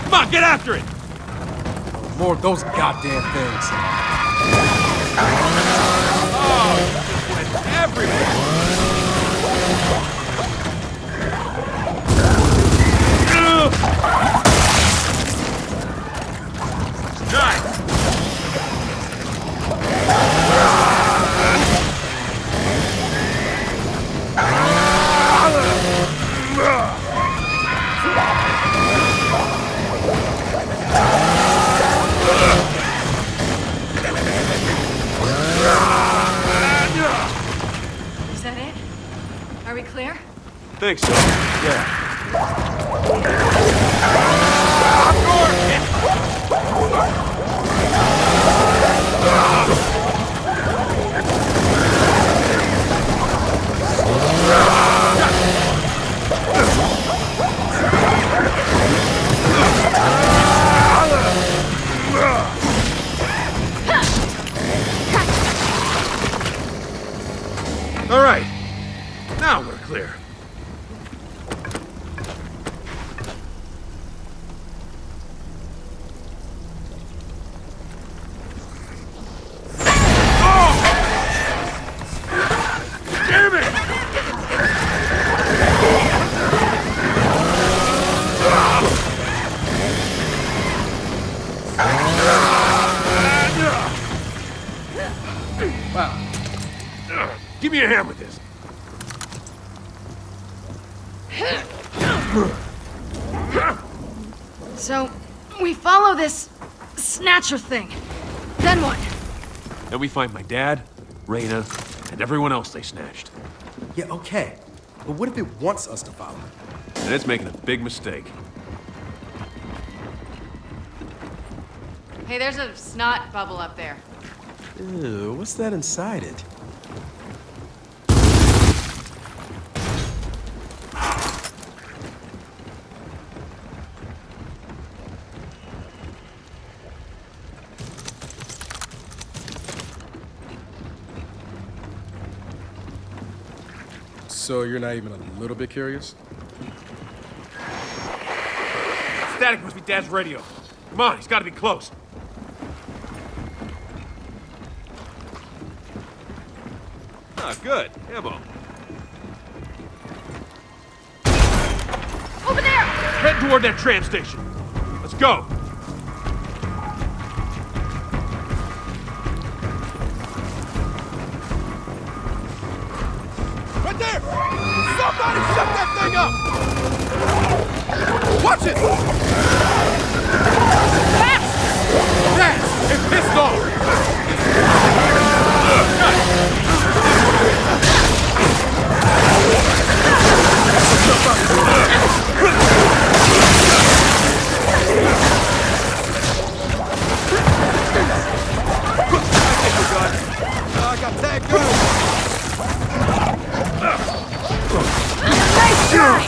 Come on, get after it! More of those goddamn things. Oh, you just went everywhere! Nice! Is that it? Are we clear? Think so, yeah. All right, now we're clear. Damn it! Wow. Give me a hand with this. So, we follow this snatcher thing. Then what? Then we find my dad, Reyna, and everyone else they snatched. Yeah, okay. But what if it wants us to follow? And it's making a big mistake. Hey, there's a snot bubble up there. Ew, what's that inside it? So you're not even a little bit curious? Static must be Dad's radio. Come on, he's got to be close. Ah, good. Ammo. Over there! Head toward that tram station. Let's go. Right there! Somebody shut that thing up! Watch it! That's it pissed off! I got tagged good! Nice try!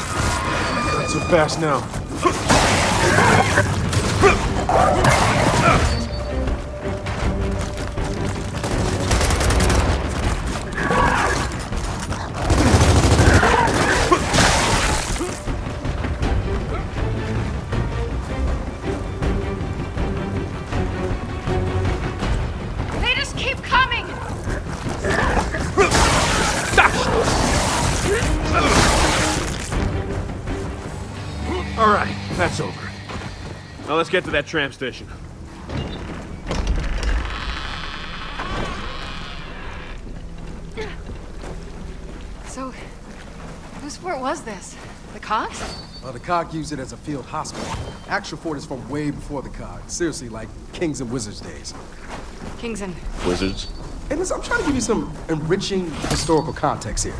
Not so fast now. They just keep coming! All right, that's over. Now let's get to that tram station. So, whose fort was this? The Cogs? The COG used it as a field hospital. Actual fort is from way before the COG. Seriously, like Kings and Wizards days. Kings and... Wizards. And listen, I'm trying to give you some enriching historical context here.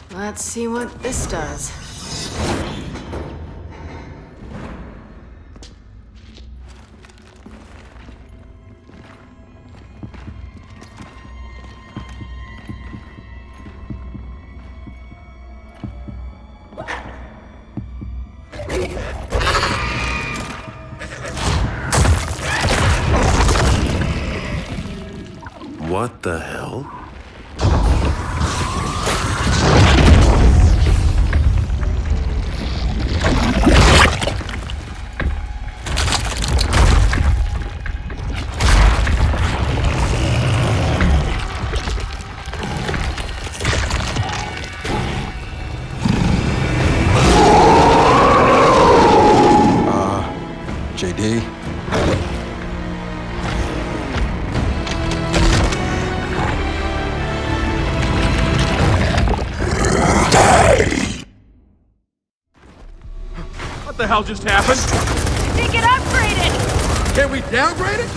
Let's see what this does. What the hell? JD? What the hell just happened? I think it upgraded! Can we downgrade it?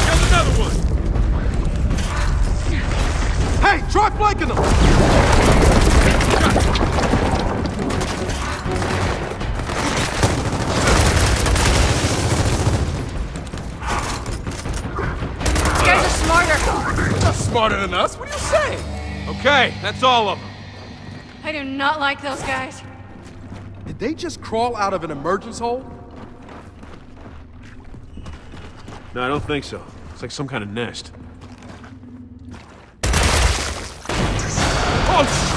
There's another one! Hey, try flanking them! You guys are smarter. Not smarter than us. What are you saying? Okay, that's all of them. I do not like those guys. Did they just crawl out of an emergence hole? No, I don't think so. It's like some kind of nest. Oh,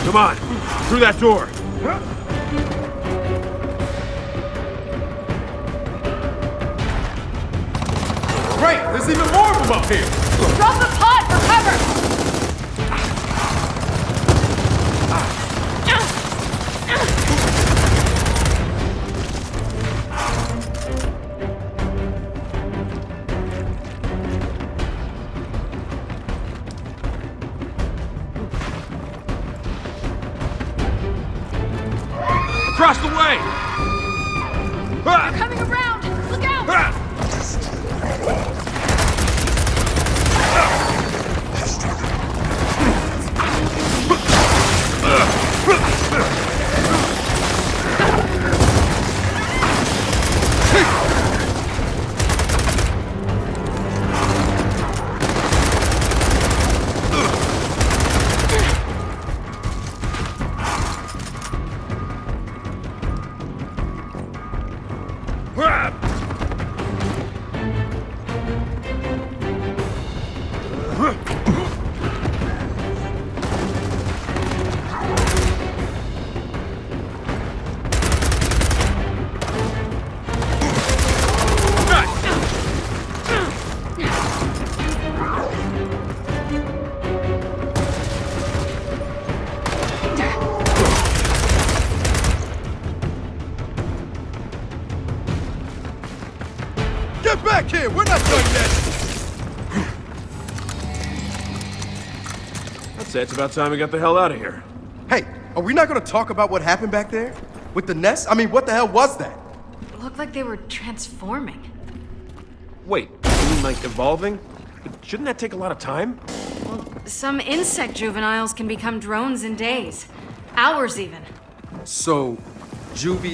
come on, through that door. Great, there's even more of them up here. Drop the pot for cover! Across the way! Ah! Coming around! Look out! Ah! Get back here! We're not done yet! I'd say it's about time we got the hell out of here. Hey, are we not gonna talk about what happened back there? With the nest? I mean, what the hell was that? It looked like they were transforming. Wait, you mean like evolving? But shouldn't that take a lot of time? Some insect juveniles can become drones in days. Hours even. So, Juvie